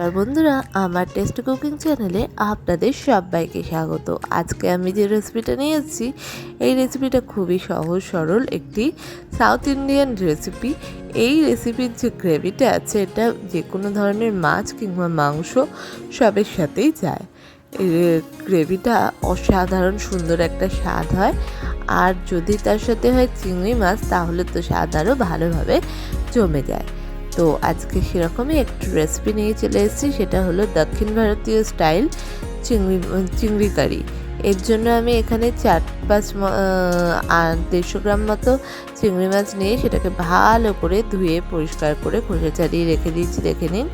আর বন্ধুরা, আমার tasty cooking চ্যানেলে আপনাদের সবাইকে স্বাগত। আজকে আমি যে রেসিপিটা নিয়ে এসেছি, এই রেসিপিটা খুবই সহজ সরল একটি সাউথ ইন্ডিয়ান রেসিপি। এই রেসিপির যে গ্রেভিটা আছে, এটা যে কোনো ধরনের মাছ কিংবা মাংস সবের সাথেই যায়। এই গ্রেভিটা অসাধারণ সুন্দর একটা স্বাদ হয়, আর যদি তার সাথে হয় চিংড়ি মাছ, তাহলে তো স্বাদ আরও ভালোভাবে জমে যায়। তো আজকে সেরকমই একটু রেসিপি নিয়ে চলে এসেছি, সেটা হলো দক্ষিণ ভারতীয় স্টাইল চিংড়ি কারি। এর জন্য আমি এখানে 150 গ্রাম মতো চিংড়ি মাছ নিয়ে সেটাকে ভালো করে ধুয়ে পরিষ্কার করে খোসা ছাড়িয়ে রেখে দিয়েছি। দেখে নিন,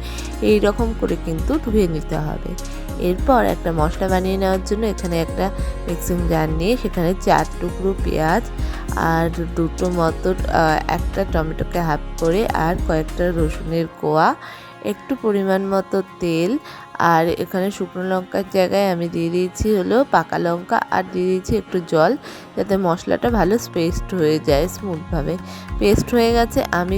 এই রকম করে কিন্তু ধুয়ে নিতে হবে। এরপর একটা মশলা বানিয়ে নেওয়ার জন্য এখানে একটা মিক্সিং জার নিয়ে সেখানে 4 টুকরো পেঁয়াজ আর দুটো মতো একটা টমেটোকে হাফ করে, আর কয়েকটা রসুনের কোয়া, একটু পরিমাণ মতো তেল, আর এখানে শুকনো লঙ্কার জায়গায় আমি দিয়ে দিয়েছি হলো পাকা লঙ্কা, আর দিয়ে দিয়েছি একটু জল, যাতে মশলাটা ভালো পেস্ট হয়ে যায় স্মুথভাবে। পেস্ট হয়ে গেছে। আমি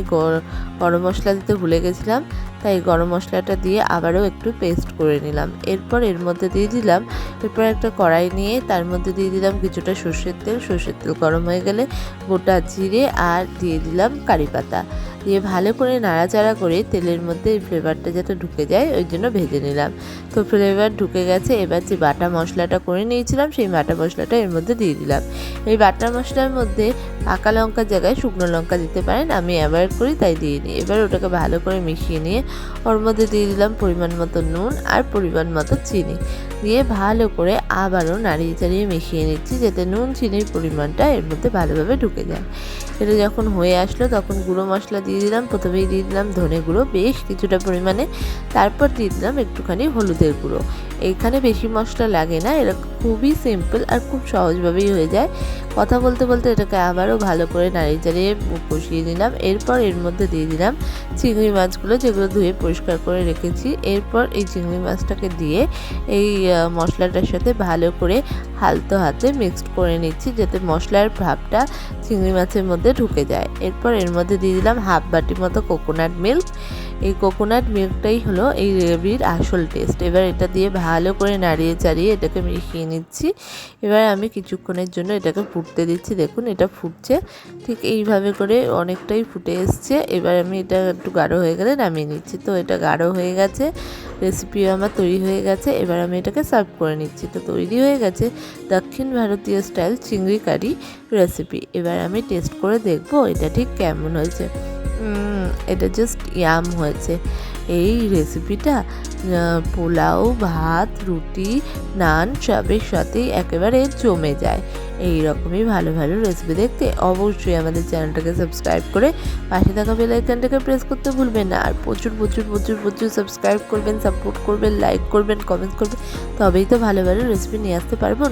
গরম মশলা দিতে ভুলে গেছিলাম, তাই গরম মশলাটা দিয়ে আবারও একটু পেস্ট করে নিলাম। এরপর এর মধ্যে দিয়ে দিলাম, এরপর একটা কড়াই নিয়ে তার মধ্যে দিয়ে দিলাম কিছুটা সর্ষের তেল। সর্ষের তেল গরম হয়ে গেলে গোটা জিরে আর দিয়ে দিলাম কারি পাতা দিয়ে ভালো করে নাড়াচাড়া করে তেলের মধ্যে এই ফ্লেভারটা যাতে ঢুকে যায় ওই জন্য ভেজে নিলাম। তো ফ্লেভার ঢুকে গেছে। এবার যে বাটা মশলাটা করে নিয়েছিলাম, সেই বাটা মশলাটা এর মধ্যে দিয়ে দিলাম। এই বাটা মশলার মধ্যে পাকা লঙ্কার জায়গায় শুকনো লঙ্কা দিতে পারেন, আমি অ্যাভয়েড করি তাই দিয়ে নিই। এবার ওটাকে ভালো করে মিশিয়ে নিয়ে ওর মধ্যে দিয়ে দিলাম পরিমাণ মতো নুন আর পরিমাণ মতো চিনি দিয়ে ভালো করে আবারও নাড়িয়ে চাড়িয়ে মিশিয়ে নিচ্ছি, যাতে নুন চিনির পরিমাণটা এর মধ্যে ভালোভাবে ঢুকে যায়। এটা যখন হয়ে আসলো তখন গুঁড়ো মশলা দিয়ে দিলাম। প্রথমেই দিয়ে দিলাম ধনে গুঁড়ো বেশ কিছুটা পরিমাণে, তারপর দিয়ে দিলাম একটুখানি হলুদের গুঁড়ো। এইখানে বেশি মশলা লাগে না, এটা খুবই সিম্পল আর খুব সহজভাবেই হয়ে যায়। কথা বলতে বলতে এটাকে আবারও ভালো করে নাড়িয়ে চাড়িয়ে কষিয়ে নিলাম। এরপর এর মধ্যে দিয়ে দিলাম চিংড়ি মাছগুলো, যেগুলো ধুয়ে পরিষ্কার করে রেখেছি। এরপর এই চিংড়ি মাছটাকে দিয়ে এই মশলাটার সাথে ভালো করে হালতো হাতে মিক্সড করে নিচ্ছি, যাতে মশলার ভাবটা চিংড়ি মাছের মধ্যে ঢুকে যায়। এরপর এর মধ্যে দিয়ে দিলাম হাফ বাটি মতো কোকোনাট মিল্ক। এই কোকোনাট মিল্কটাই হলো এই গ্রেভির আসল টেস্ট। এবার এটা দিয়ে ভালো করে নাড়িয়ে চাড়িয়ে এটাকে মিশিয়ে নিচ্ছি। এবার আমি কিছুক্ষণের জন্য এটাকে ফুটতে দিচ্ছি। দেখুন, এটা ফুটছে ঠিক এইভাবে করে, অনেকটাই ফুটে এসছে। এবার আমি এটা একটু গাঢ় হয়ে গেলে নামিয়ে নিচ্ছি। তো এটা গাঢ় হয়ে গেছে, রেসিপিও আমার তৈরি হয়ে গেছে। এবার আমি এটাকে সার্ভ করে নিচ্ছি। তো তৈরি হয়ে গেছে দক্ষিণ ভারতীয় স্টাইল চিংড়ি কারি রেসিপি। এবার আমি টেস্ট করে দেখবো এটা ঠিক কেমন হয়েছে। এটা জাস্ট ইয়াম হয়েছে। এই রেসিপিটা পোলাও, ভাত, রুটি, নান সবের সাথেই একেবারে জমে যায়। এই রকমই ভালো ভালো রেসিপি দেখতে অবশ্যই আমাদের চ্যানেলটাকে সাবস্ক্রাইব করে পাশে থাকা বেল আইকনটাকে প্রেস করতে ভুলবেন না। আর প্রচুর প্রচুর প্রচুর প্রচুর সাবস্ক্রাইব করবেন, সাপোর্ট করবেন, লাইক করবেন, কমেন্টস করবেন, তবেই তো ভালো ভালো রেসিপি নিয়ে আসতে পারবো।